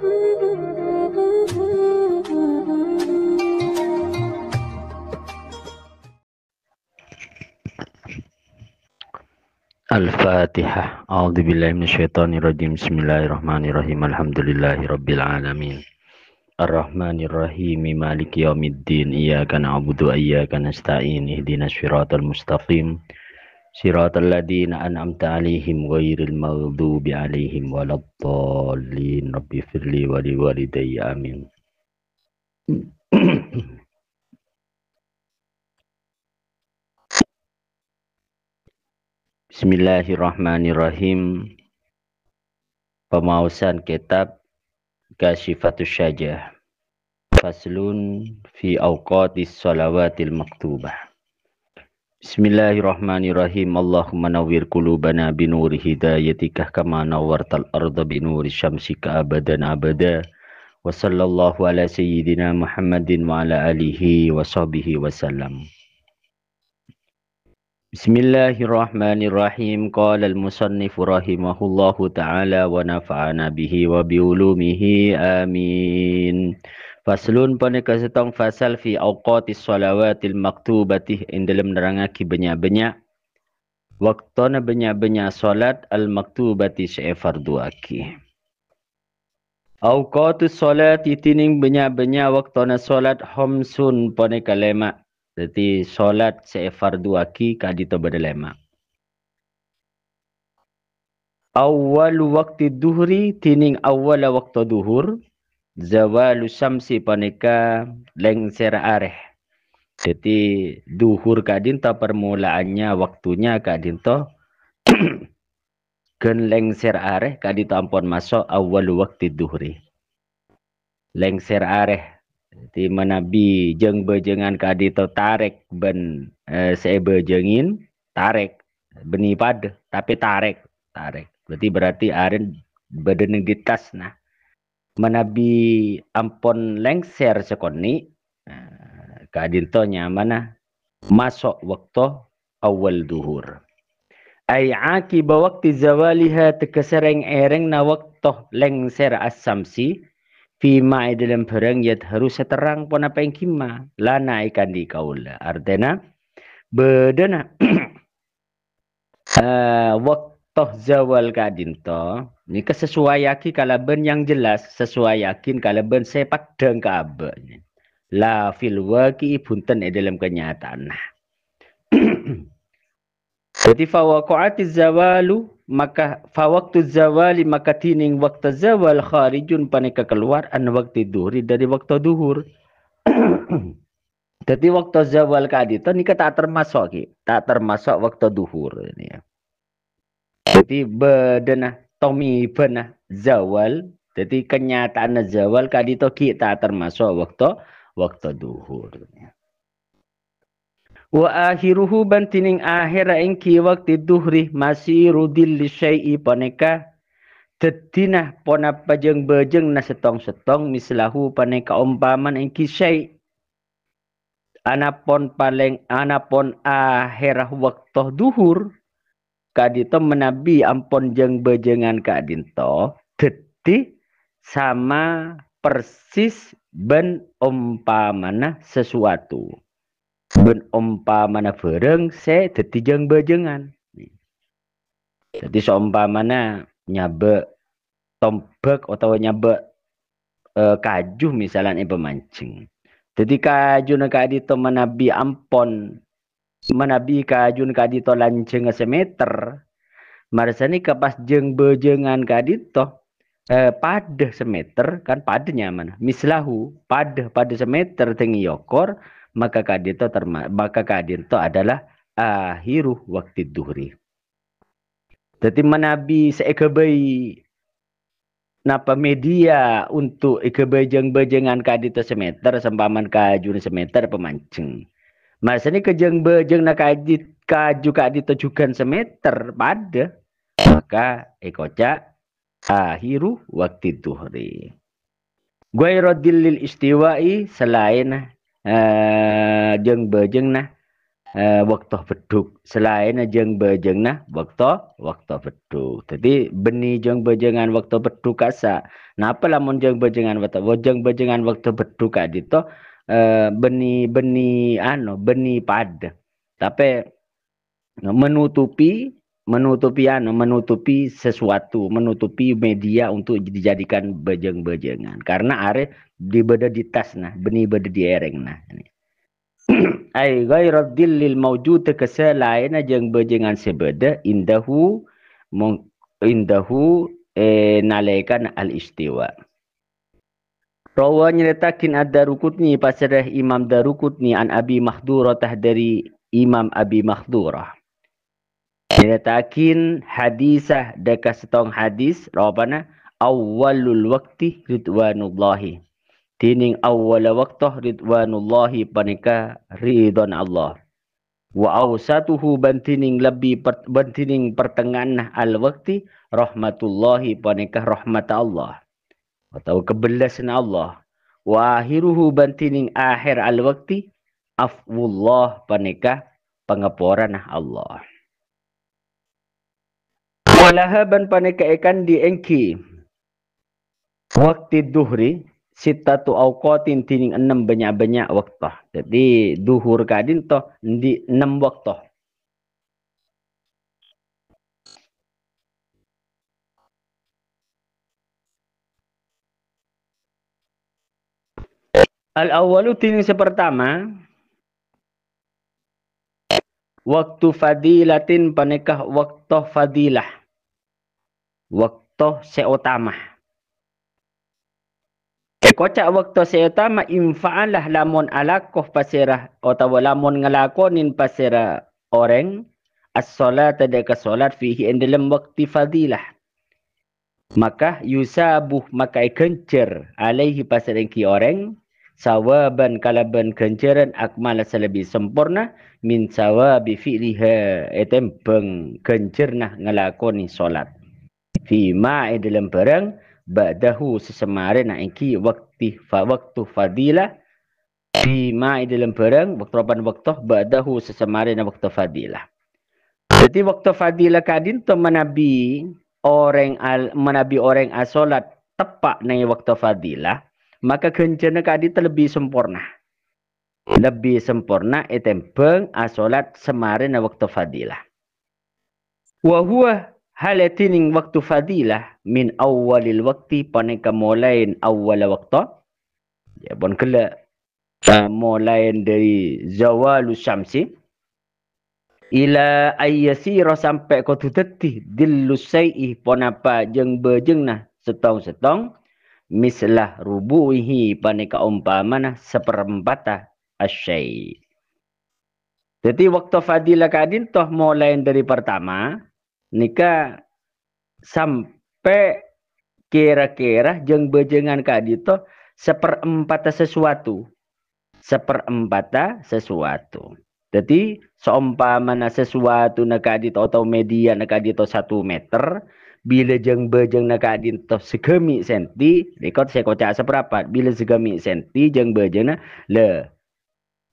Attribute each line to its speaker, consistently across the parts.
Speaker 1: Al-Fatihah. A'udzubillahi minasyaitonirrajim. Bismillahirrahmanirrahim. Alhamdulillahirabbil alamin. Ar-Rahmanirrahim. Maliki yaumiddin. Iyyaka na'budu wa iyyaka nasta'in. Ihdinas siratal mustaqim. Siratal ladzina an'amta 'alaihim ghairil maghdubi 'alaihim waladdallin. Rabbighfirli wa liwalidayya. Amin. Bismillahirrahmanirrahim. Pemausan kitab Kasyifatus Syajah. Faslun fi awqatis shalawatil maktubah. Bismillahirrahmanirrahim. Allahumma nawwir qulubana binuri hidayatika kama nawwartal arda binuri syamsika abadan abada. Wa sallallahu ala sayyidina Muhammadin wa ala alihi wa sahbihi wasallam. Bismillahirrahmanirrahim. Qala al-musannifu rahimahullahu ta'ala wa nafa'ana bihi wa biulumihi amin. Faslun paneka setong fasal fi awqatis shalawatil maktubatih in dalam nerangaki banyak-banyak waktona banyak-banyak salat al-maktubati syai fardu aki. Awqatus salati tining banyak-banyak waktona salat khamsun paneka lema. Jadi solat sefardu aki kadito badalema. Awal waktu duhri tining awal waktu duhur. Zawalu samsi paneka lengser areh. Jadi duhur kadinto permulaannya waktunya kadinto. Gen lengser areh kadito ampun masuk awal waktu duhri. Lengser areh. Di manabi jeng bejengan kadito tarik ben saya bejengin tarik beni pad tapi tarik berarti aren badan di tas nah manabi ampon lengser sekoni kadito nyamana masuk waktu awal duhur ay akiba waktu zawaliha tekesereng ereng na waktu lengser as-samsi Fima dalam barang yat harus seterang pun apa yang kima lana ikan di kaula artinya bedana waktu zawal kadinto ini kesesuaiaki kalaben yang jelas sesuaiakin kalaben sepak deng kabanya la fil waqi bunten dalam kenyataan jadi fawaqa'atiz zawalu maka fawaqtu zawali maka tining waktu zawal kharijun paneka keluar an waktu duhri dari waktu duhur. Jadi waktu zawal kadito ini tak termasuk tak termasuk waktu duhur ini ya. Jadi bedana tomi benah zawal jadi kenyataan zawal kadito kita termasuk waktu duhur ya. Wa akhiruhu bantining akhir ingki waktu duhri masih rudil syai'i paneka tetinah pona pajeng bejeng na setong-setong mislahu paneka umpaman ingki syai' anapon akhir waktu duhur kadito menabi ampon jeng bejengan kadinto teti sama persis ben umpamana sesuatu ben umpamana bareng se dadi jeng bejengan. Jadi seumpamana nyabe tombak atau nyabe kaju misalnya pemancing. Jadi kaju na kadito manabi ampon manabi kaju na kadito lanceng semeter. Marsani kapas jeng bejengan kadito pada semeter kan padanya mana mislahu pada semeter tengi yokor maka kadito adalah akhiru waktu duhri. Jadi manabi seekabai napa media untuk ikebejeng bejengan kadito semeter sempaman kaju semeter pemancing. Masa ni kejeng bejeng na kaju kadito juga semeter pada maka ekoca akhiru waktu duhri. Gairodil lil istiwa'i selain jeng bejeng nah waktu beduk selain jeng bejeng nah waktu beduk. Jadi beni jeng bejengan waktu beduk kasa. Napa lamun jeng bejengan waktu beduk adito beni beni pad. Tapi menutupi sesuatu, menutupi media untuk dijadikan bejeng-bejengan. Karena are dibeda di tas nah, beni beda di ereng nah. Ai ghairat dillil mawjud keselain jeung bejengan sebeda indahu nalaikan al istiwa. Rawa nyeritakin ad-Darukutni pasarah Imam Darukutni an Abi Mahdurah dari Imam Abi Mahdurah. Nyeritakin hadisah dekat setong hadis rawabana awwalul waqti ridwanullahi. Tining awwala waqtah ridwanullahi panika ridwan Allah. Wa awsatuhu bantining lebih bantining pertengahan al waqti rahmatullahi panika rahmat Allah. Atau kebelasan Allah. Wa akhiruhu bantining akhir al waqti afwullah panika pengapuran Allah. Walahaban panika ikan diengki waktu duhri sitatu awqatin tining 6 banyak-banyak waktu. Jadi duhur kadin toh di 6 waktu. Al-awwalu tining sepertama waktu fadilatin panikah waktu fadilah. Waktu seutama. Kocak waktu seutama infa'alah lamun alakoh pasirah atau lamun ngelakonin pasirah orang as-salat adaka salat fihi dalam waktu fadilah. Maka yusabuh maka kencer alaihi pasirah ki orang sawaban kalaban kenceran akmal selebih sempurna min sawabi fi'liha etempeng kencerna ngelakoni salat. Fi ma'i dalam perang ba'dahu sesemare na iki waktu fadilah fi ma'i dalam perang waktu ba'dahu sesemare na waktu fadilah. Jadi waktu fadilah kadin to menabi orang asolat tepat na waktu fadilah maka kencana kadin lebih sempurna. Lebih sempurna etempeng asolat semare na waktu fadilah. Wa huwa halatining waktu fadilah min awalil waktu paneka mulain awal waktu. Ya pun kala mulain dari zawalus syamsi ila ayyasira sampai kau tuteti dillus sai'i pon apa jeng bejeng nah setong-setong mislah rubuhi paneka umpamana seperempat asyai. Jadi waktu fadilah kadin toh mulain dari pertama nika sampai kira-kira jeng bejengan kadito seperempat sesuatu. Seperempat sesuatu. Jadi seumpamana sesuatu na kadito atau media na kadito 1 meter. Bila jeng bejeng na kadito segemi senti. Rekod saya kocak seberapa. Bila segemi senti jeng bejeng na le.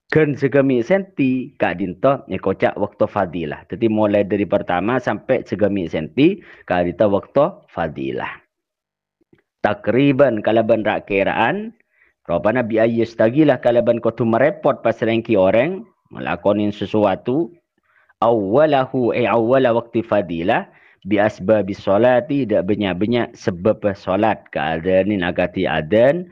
Speaker 1: Kan segemi senti kadinto kocak waktu fadilah. Jadi mulai dari pertama sampai segemi senti kadinto waktu fadilah. Takriban kalaban rakiraan. Rupanya biayus tagilah kalaban kau tu merepot pasal ki orang melakonin sesuatu. Awalahu awala waktu fadilah. Biasbabi solati dak banyak-banyak sebab solat keadanin agati adan.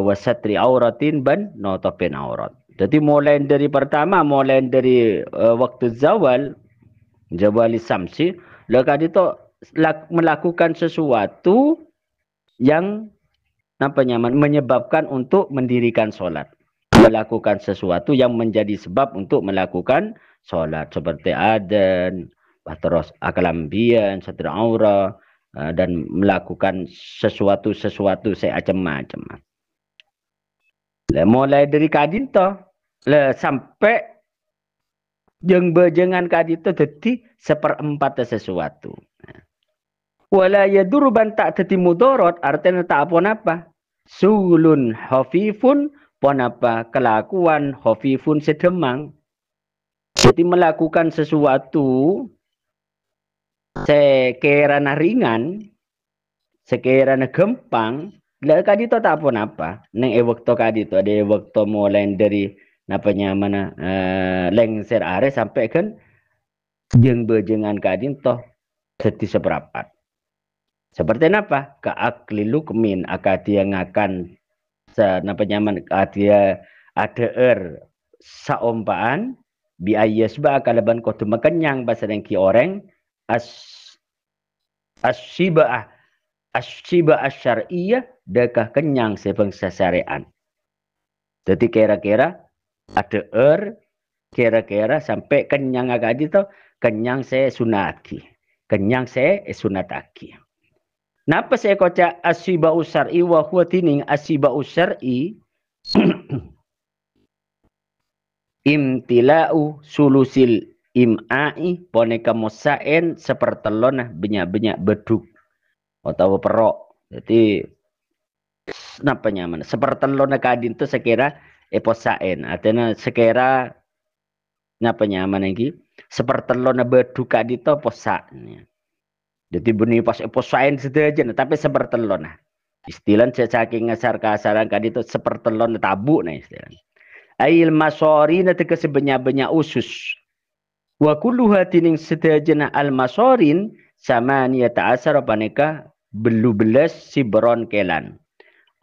Speaker 1: Wasatri auratin ban notopin aurat. Jadi mulai dari pertama, mulai dari waktu zawal samsi, laka itu melakukan sesuatu yang menyebabkan untuk mendirikan solat. Melakukan sesuatu yang menjadi sebab untuk melakukan solat. Seperti adan, terus akalambian, satri aura, dan melakukan sesuatu macam-macam. Mulai dari kadinto sampai jeng bejengan kadito dadi seperempat sesuatu. Wala yadurban tak teti mudorot artinya tak apa-apa. Sulun hafifun pon apa kelakuan hafifun sedemang. Jadi melakukan sesuatu sekiranya ringan, sekiranya gampang, lah kadito tak pun apa. Neng waktu kadito ada waktu mulai dari napanya mana lengser are sampai kan jeng bejengan kadito seti seperapat. Seperti apa? Keakli lukmin akadia ngakan napanya mana akadia ada saumpaan biayas ba kalaban ko tumakenyang basa dengki orang as asyiba asyiba asyariyah dekah kenyang sebangsa syariat. Jadi kira-kira ada kira-kira sampai kenyang agak itu kenyang saya sunati. Kenyang saya sunataki. Napa saya kocak asyiba usar'i wa huwa tining asyiba usar'i imtila'u sulusil im'a'i poneka mosaen sepertelon banyak-banyak beduk atau perok. Jadi napa nyaman sepertelon kadin tu sekira eposaen artinya sekira napa nyaman lagi sepertelon beduk kadin tu posaknya. Jadi bunyi pas eposaen saja tapi sepertelon istilah saking ngasar kasaran kadin tu sepertelon tabu nah istilah ail masori na teka sebanyak-banyak usus wa kulluha tining sedajana al masorin samaniyata asara paneka belu belas sibron kelan.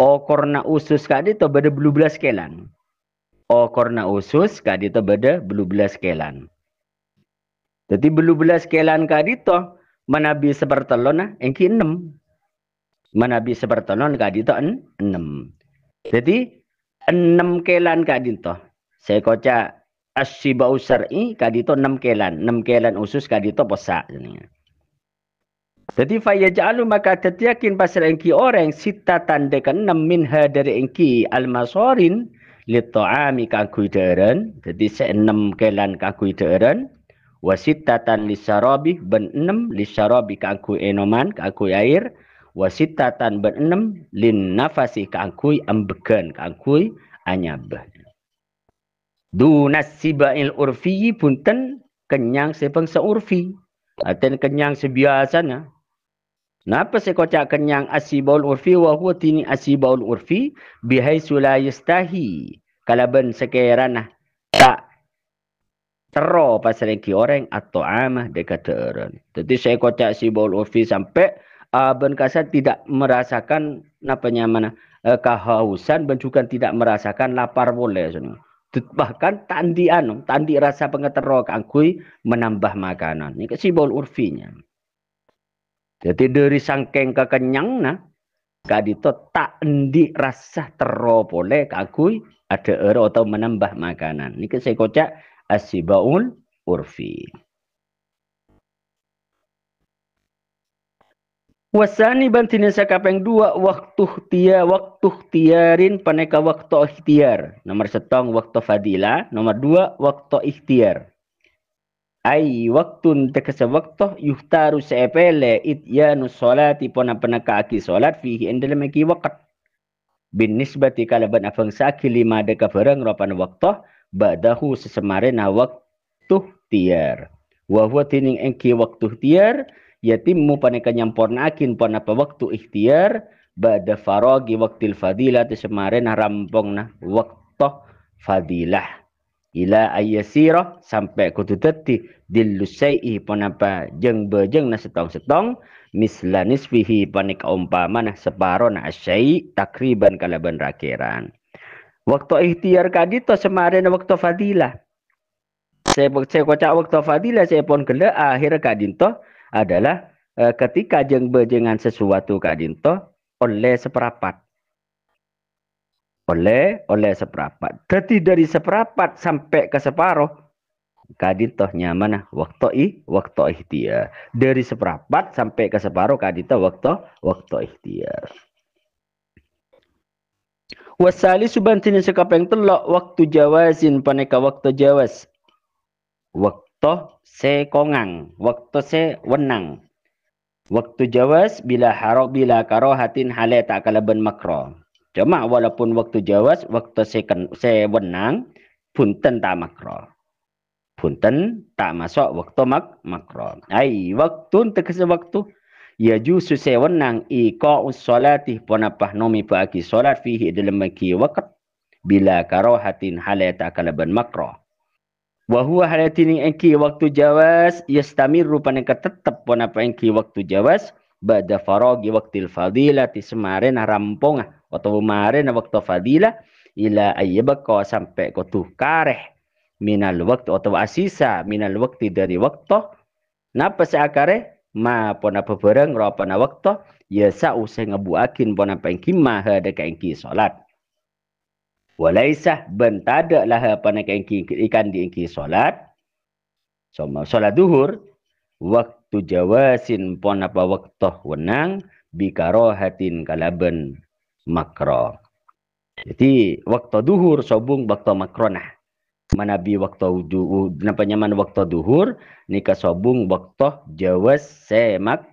Speaker 1: O korna usus kadi to beda belu belas kelan. O korna usus kadi to beda belu belas kelan. Jadi belu belas kelan kadi to manabi sepertelon engki 6. Manabi sepertelon kadi to 6. Jadi 6 kelan kadi to. Saya koca asyiba usar'i kadi to 6 kelan. 6 kelan usus kadi to posak. Jadi fayaj'alu maka tetiakin pasal engki orang sitatan dekan 6 minha dari engki almasorin li ta'ami kakui deren. Jadi se-6 kelan kakui deren. Wasitatan li syarabi ben 6 li syarabi kakui enoman kakui air. Wasitatan ben 6 lin nafasi kakui ambegan kakui anyabah. Dunas sibail urfi punten kenyang sebangsa urfi. Artinya kenyang sebiasanya. Napa saya kocak kenyang asibul urfi wa huwa tini asibul urfi bihai la yastahi. Kalaban sekiranya tak tero pasal ki orang atau amah dekat orang. Jadi saya kocak asibul urfi sampai ben kasat tidak merasakan napanya mana kehausan dan juga tidak merasakan lapar boleh. Bahkan tandi rasa pengetero kangkui menambah makanan. Ini asibul urfinya. Jadi dari sangkeng kekenyang nah, kadito tak endi rasa teropole kakui ada atau menambah makanan. Ini saya kocak asibaul urfi. Wasani bantina sakapeng 2 waktu tiarin paneka waktu ikhtiar. Nomor 1 waktu fadilah, nomor 2 waktu ikhtiar. Ai waktun tekasa waktu yuhtaru seepele ityanu solati pona penaka aki solat fihi endele meki wakat. Bin nisbati kalaban afang saki lima deka barang ropan waktu ba'dahu sesemarena waktu tiar. Wahwa tining engki waktu tiar yatimmu paneka nyampurna akin pona pa waktu ikhtiar ba'da faragi waktil fadilah sesemarena rampongna waktu fadilah. Ila ayasira sampai kutu teti dillusai'i panapa jeng bejeng na setong-setong misla nisfihi panik umpamana separo na asyai takriban kalaban rakiran. Waktu ikhtiar kadito semarin waktu fadilah. Saya kocak waktu fadilah saya pun kena akhir kadinto adalah ketika jeng bejengan sesuatu kadinto oleh seperapat. Oleh seperapat. Jadi dari seperapat sampai ke separuh kadito nyaman waktu ikhtiar. Dari seperapat sampai ke separuh kadito waktu ikhtiar. Wasali subantin sekapeng telok waktu jawazin paneka waktu jawaz. Waktu sekongang, waktu sewenang. Waktu jawaz bila karohatin hale tak kalaban makro. Cuma walaupun waktu jawaz, waktu sewenang pun tentang makro. Punten tak masuk waktu makro. Ai waktu terkesa waktu. Ya jusu sewenang iqa'us salati ponapah nomi paaki solat fihi dalam maki waqt bila karahatin halata kalaban makro. Wahuwa halatini engki waktu jawas yastamiru paneka tetap ponapah engki waktu jawas ba'da faragi waktil fadilati semaren rampong atau semaren waktu fadilah ila ayyabqa sampai kotuh kareh minal waktu atau asisa minal waktu dari waktu napa seakare ma pona pepereng ro pana waktu ya sa usai ngebuakin pona pengki maha de kaengki solat walaisa bentada lah pana kaengki ikan di engki solat sama solat duhur waktu jawasin pona pa waktu wenang bikarohatin kalaben makro. Jadi waktu duhur sobung waktu makronah. Manabi waktu nyaman waktu duhur nika sobung waktu jawas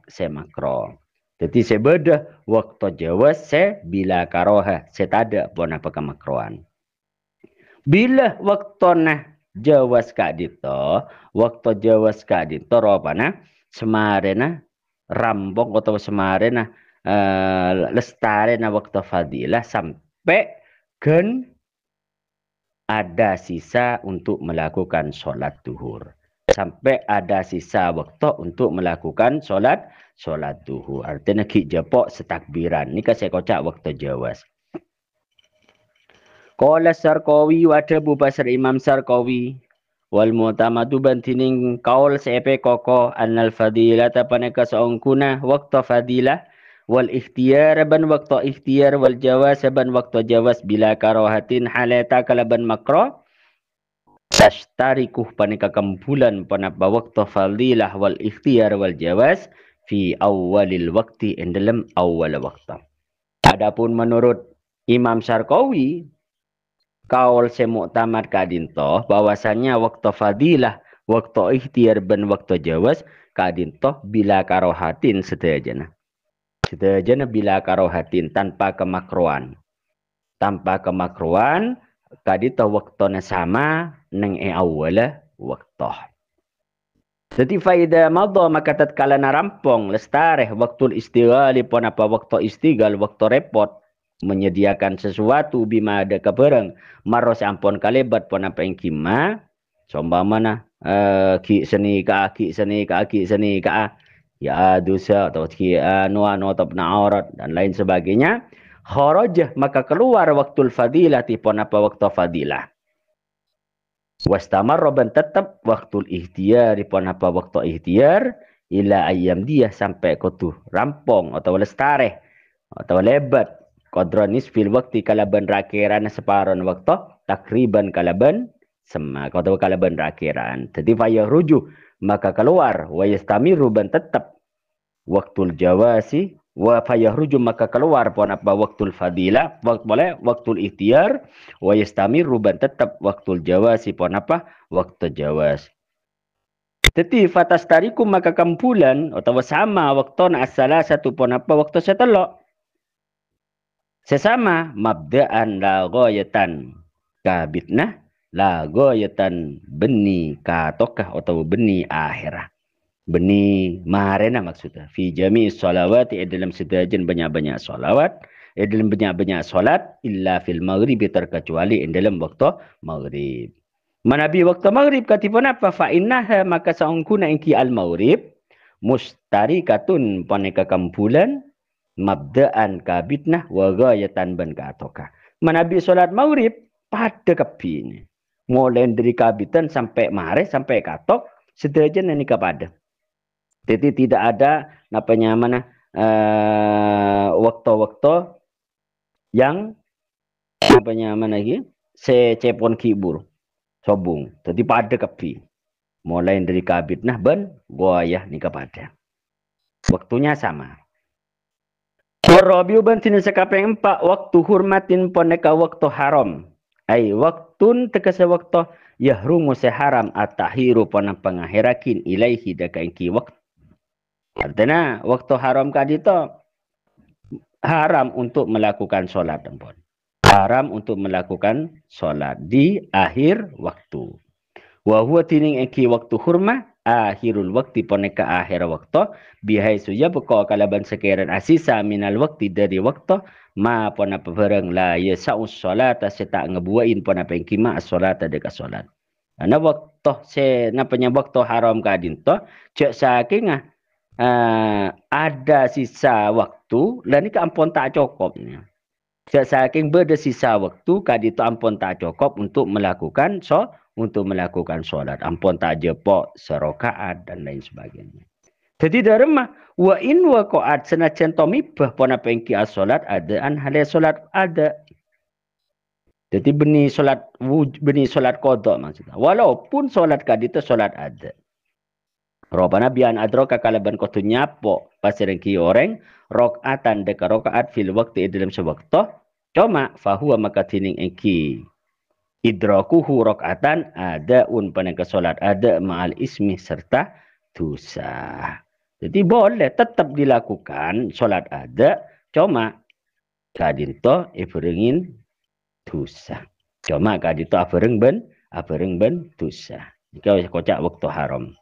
Speaker 1: semakro. Jadi sebeda waktu jawas bila karoha setada pun apa kemakroan. Bila waktu nah jawas kak dito, waktu jawas kak dito ropana semarena rambong atau semarena lestarena waktu fadilah sampai gen ada sisa untuk melakukan solat duhur. Sampai ada sisa waktu untuk melakukan solat duhur. Artinya ki jepok setakbiran. Ini kan saya kocak waktu jawas. Qala Sarqawi wada bubasar Imam Sarqawi. Wal mu'tamadu bantining kaul sepe koko annal fadilata paneka seongkuna waktu fadilah wal ikhtiyar ban waktu ikhtiyar wal jawaz ban waktu jawaz bila karahatin halata kalaban makro tastarikuh paneka kampulan panapa waktu fadilah wal ikhtiyar wal jawaz fi awalil wakti dalam awal waktu. Adapun menurut Imam Sarqawi kaul semuktamad kadintoh bahwasanya waktu fadilah waktu ikhtiyar ban waktu jawaz kadintoh bila karohatin sedajana bila karohatin tanpa kemakruan kadintoh waktuna sama neng awala waktu. Jadi faida madha maka tatkala narampong lestareh waktu istighali pon apa waktu istighal waktu repot menyediakan sesuatu bima ada kebereng maros ampon kalebat pon apa yang kima somba mana ki seni ka ya dosa atau ki anu atau aurat dan lain sebagainya kharajah maka keluar waktu fadilah pon apa waktu fadilah wastamar roban tetap waktu ikhtiar pon apa waktu ikhtiar ila ayam dia sampai kotuh rampong atau lestareh atau lebat Kodronis fil waktu kalaban rakiran separon waktu takriban kalaban semak atau kalaban rakiran. Jadi fayah rujuk maka keluar wa yastamiru ban tetap waktu jawasi wa fayah rujuk maka keluar pun apa waktu fadilah waktu ikhtiar wa yastamiru ban tetap waktu jawasi pun apa waktu jawas. Jadi fatastariku maka kampulan atau sama waktu asala satu pun apa waktu setelok. Sesama mabda'an la ghayatan kabitnah la ghayatan beni katokah atau beni akhirah. Beni marena maksudnya. Fi jami' salawati dalam sedajan banyak-banyak salawat. Dalam banyak-banyak salat illa fil maghrib terkecuali dalam waktu maghrib. Manabi waktu maghrib katipun apa? Fa innaha maka saungkuna inki al maghrib mustarikatun paneka kampulan mabda'an kabitnah wa ghayatan ban katoka. Manabi solat maghrib pada kepini. Mulai dari kabitan sampai mare sampai katok sederajat ini kepada. Jadi tidak ada napanya mana waktu-waktu yang napanya mana lagi secepon kibur sobung. Jadi pada kepi. Mulai dari kabitnah ban goyah ni kepada. Waktunya sama. Warabiu bantin sekapeng 4 waktu hurmatin poneka waktu haram. Ai waktun tekasa waktu yahrumu seharam atahiru pona pengahirakin ilaihi dakainki waktu. Artinya waktu haram kadito haram untuk melakukan solat tempon. Haram untuk melakukan solat di akhir waktu. Wa huwa tining eki waktu hurma akhirul waktu poneka akhir waktu bihai suya beko kalaban sekiran asisa minal waktu dari waktu ma pona pevereng la ya saus salata seta ngebuain pona pengkima as-salata deka salat. Ana waktu se napanya waktu haram kadin to cek saking ada sisa waktu lan iki ampun tak cukup. Saking beda sisa waktu kadito ampun tak cukup untuk melakukan solat. Ampun tak jepok serokaat dan lain sebagainya. Jadi dari mah wa in waqa'at senajan tomibah pona pengki as solat ada an hale solat ada. Jadi benih solat kodok maksudnya. Walaupun solat kadito solat ada. Robana bian adroka kalaban kotu nyapo pasirengki orang rokaatan deka rokaat fil waktu dalam sewaktu cuma fahuwa maka tining engki idrakuhu rokaatan ada panengka solat ada ma'al ismi serta dosa. Jadi boleh tetap dilakukan solat ada cuma kadinto iberingin dosa. Cuma kadinto abereng ben dosa. Jika kocak waktu haram.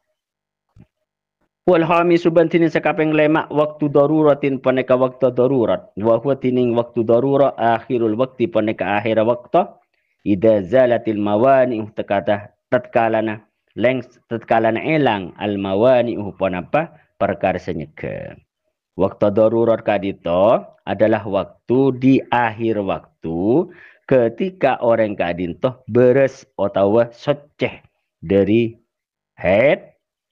Speaker 1: Wal khamisu bantinin sekapeng lemak waktu daruratin paneka waktu darurat. Wa huwa tining waktu darura akhirul waktu paneka akhir waktu. Ida zalatil mawani tekata tatkalana tatkalana elang al mawani panapa perkara senyeke. Waktu darurat kadito adalah waktu di akhir waktu ketika orang kadinto beres atau soceh dari head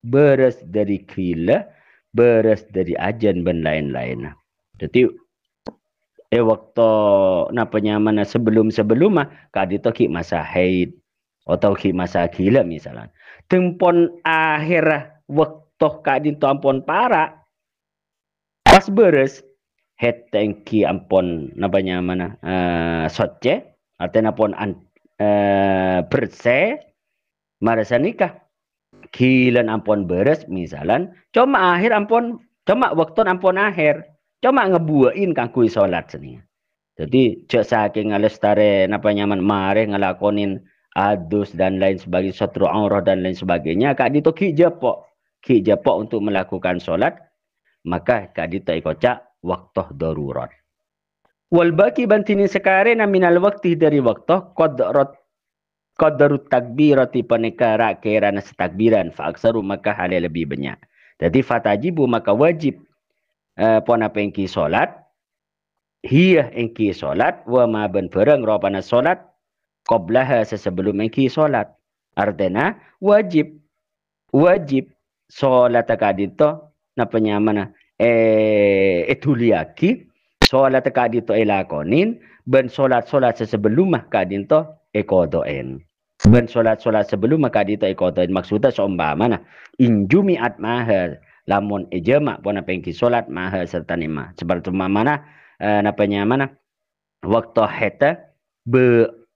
Speaker 1: beres dari kila, beres dari ajan dan lain-lain. Jadi waktu napanya mana sebelum mah kadito ki masa haid atau ki masa kila misalnya. Tempon akhir waktu kadito ampon para pas beres head tangki ampon napanya mana soce atau napon bersih marasa nikah kilan ampun beres misalan cuma akhir ampun cuma waktu ampun akhir cuma ngebuain kangkui sholat seni jadi cek saking ngalestare napa nyaman mare ngelakonin adus dan lain sebagainya satru aurah dan lain sebagainya kak dito ki jepok untuk melakukan sholat maka kak dito ikocak waktu darurat wal baki bantini sekarang minal waktu dari waktu qadarut takbirati panekara kerana setakbiran fa aksaru maka hal lebih banyak. Jadi fatajibu maka wajib pona pengki solat hiya engki solat wa ma ben bareng ropana solat qablaha sesebelum engki solat. Artinya wajib solat kadito napanya mana etuliaki solat kadito elakonin ben solat sesebelum kadito ekodoen. Ben solat sebelum maka dito ikotain maksudnya seumpama mana injumiat mahal lamun ijma pona pengki solat mahal serta nima seperti mana napanya mana waktu heta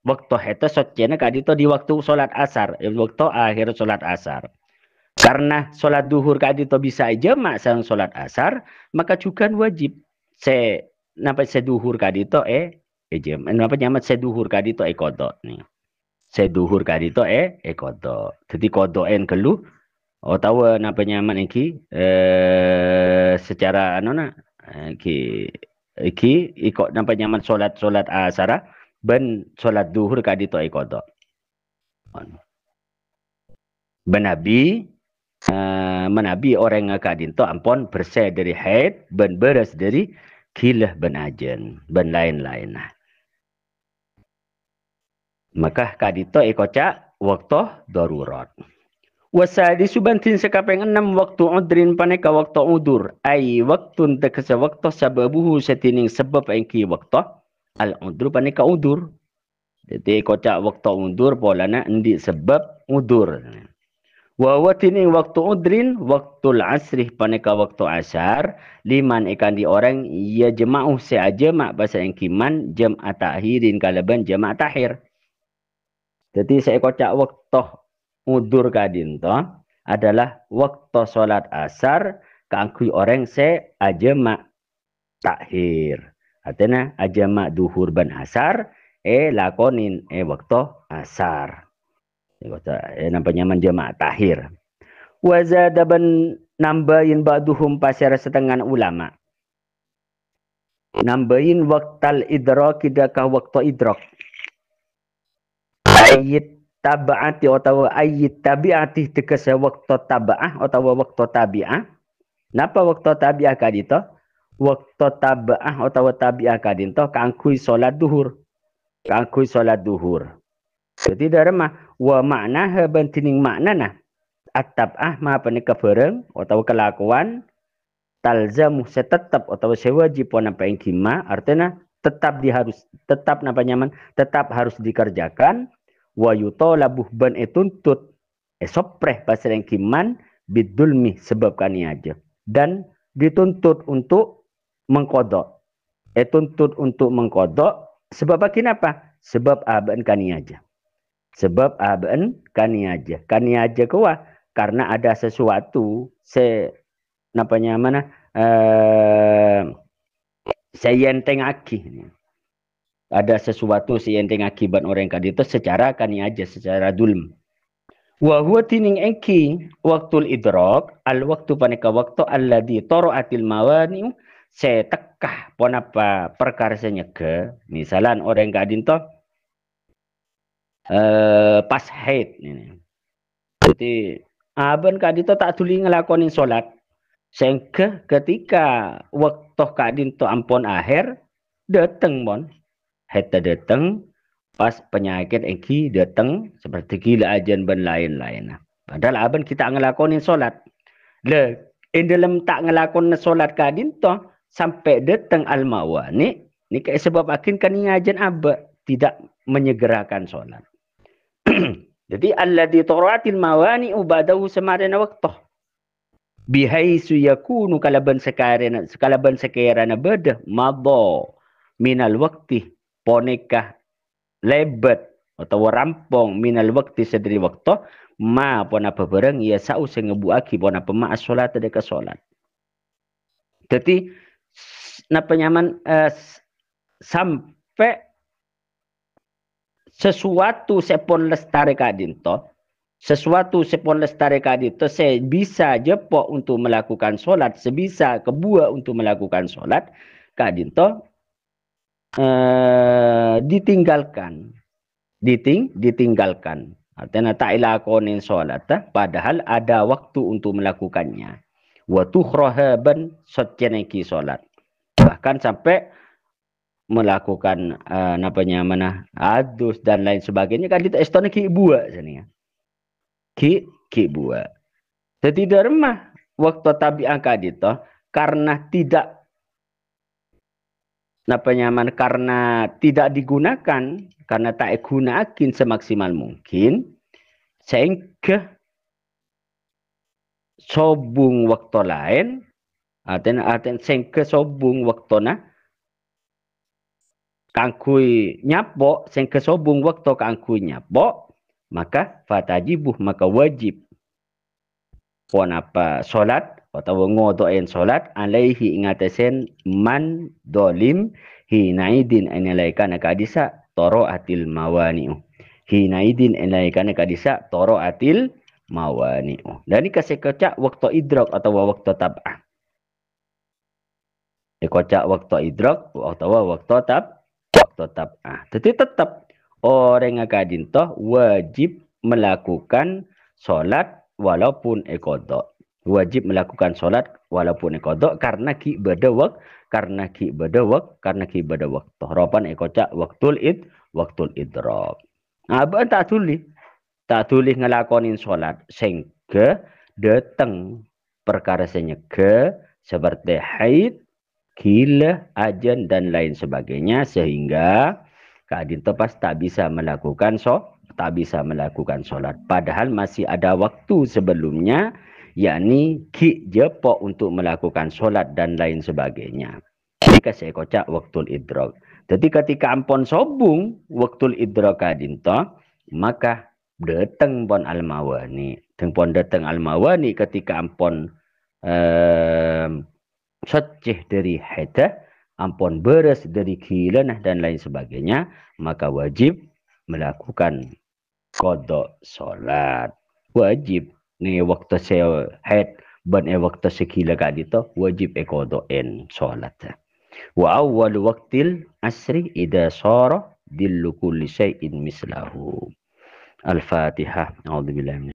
Speaker 1: waktu heta sotjena kadito di waktu solat asar waktu akhir solat asar karena solat duhur kadito bisa ijma sang solat asar maka juga wajib napa seduhur kadito ijma napa nyamat seduhur kadito kodok nih seduhur kadito kodo. Jadi kodoen kelu oh tahu napa nyaman iki secara iki ikut napa nyaman solat asara ben solat duhur kadito kodo. Benabi menabi orang kadinto ampon bersih dari haid ben beres dari kilah ben ajen ben lain-lain. Maka kadito ikoca waktu darurat. Wasadi subantin sekapeng 6 waktu udrin paneka waktu udur. Ay waktu tekesa waktu sababuhu setining sebab engki waktu. Al udur paneka udur. Jadi ikoca waktu udur polana endi sebab udur. Wa tining waktu udrin waktu asrih paneka waktu asar. Liman ikan di orang ya jema'uh se'ajema bahasa engkiman jem'at takhirin kalaban jem'at takhir. Jadi saya kocak waktu udur kadinto adalah waktu sholat asar keangkui orang se ajama takhir. Artinya ajama duhur ban asar lakonin waktu asar. Namanya menjama' tahir. Wa zadaban nambahin ba'duhum pasir setengah ulama. Nambahin waktal idrak kidakah waktu idrak. Ayat tabaati atau ayat tabiati tegese waktu tabaah atau waktu tabiah. Napa waktu tabiah kadito? Waktu tabaah atau tabiah kadito kangkui salat duhur. Kangkui salat duhur. Jadi darma wa makna bantining maknana at-tab'ah ma panika bareng atau kelakuan talzamu setetap atau sewajib apa yang kima artinya tetap napa nyaman tetap harus dikerjakan wa yutalabuh ban tuntut esopreh pasal yang kiman bidulmi sebabkan aja dan dituntut untuk mengkodok tuntut untuk mengkodok sebab apa sebab aban kani aja sebab aban kani aja kuah karena ada sesuatu napanya mana sayenteng aki ada sesuatu sayenteng akibat orang kadito secara kani aja secara dulm wa huwa tining engki waktul idrak al waktu paneka waktu alladhi toro'atil mawani se tekah ponapa perkara ke misalan orang kadito pas haid ini jadi aban kadito tak tuli ngelakonin sholat sehingga ketika waktu kadin to ampun akhir dateng mon heta dateng pas penyakit engki dateng seperti gila ajan dan lain-lain. Padahal aban kita ngelakonin sholat. Le dalam tak ngelakonin sholat kadin to sampai dateng al-mawani ni kayak sebab akin kan ajan aba tidak menyegerakan sholat. Jadi alladzi turatil mawani ubadahu samarana waktu bihaisu yakunu kalaban sekirana bedah madha minal wakti ponekah lebat atau rampong minal wakti sedari waktu ma pona barang ya sau sing ngebuaki pona pema salat deka salat. Jadi napa nyaman sampai sesuatu sepon lestari kadinto sesuatu sepon lestari kadito saya bisa jepok untuk melakukan sholat sebisa kebua untuk melakukan sholat kadinto ditinggalkan ditinggalkan artinya tak ilakonin sholat padahal ada waktu untuk melakukannya wa tukhrahaban sotjeneki sholat bahkan sampai melakukan napanya mana adus dan lain sebagainya kadito estone ki bua sini ki bua. Jadi dharma waktu tabi'ah kadito karena tidak nyaman karena tidak digunakan karena tak gunakin semaksimal mungkin sehingga sobung waktu lain artinya sehingga sobung waktuna kangkui nyapo sehingga sobung waktu kangkui nyapo maka fatajibuh maka wajib apa solat atau ngodoin solat alaihi ingatesen man dolim hinaidin enelaikan kadisa toro atil mawani hinaidin enelaikan kadisa toro atil mawani dan ini kasih kocak waktu idrak atau waktu tab'ah kocak waktu idrak atau waktu tab'ah jadi tetap orang akadintoh wajib melakukan solat walaupun kodok wajib melakukan solat walaupun kodok karena ki badawak karena ki badawak tohropan ekocak waktul idrak abang tak tulis ngelakonin solat sehingga datang perkara senyege seperti haid gila ajan dan lain sebagainya sehingga kadinto pas tak bisa melakukan sholat padahal masih ada waktu sebelumnya yakni ki jepok untuk melakukan sholat dan lain sebagainya jika saya kocak waktul idrak jadi ketika ampon sobung waktul idrak kadinto maka datang pon al-mawani datang al-mawani ketika ampon seceh dari hadah ampun beres dari khilanah dan lain sebagainya maka wajib melakukan kodok salat wajib ni waktu saya haid ban waktu sekila kadi to wajib kodok en salat wa awwal waqtil asri idza sara dillu kulli syai'in mislahu al-fatihah a'udzubillahi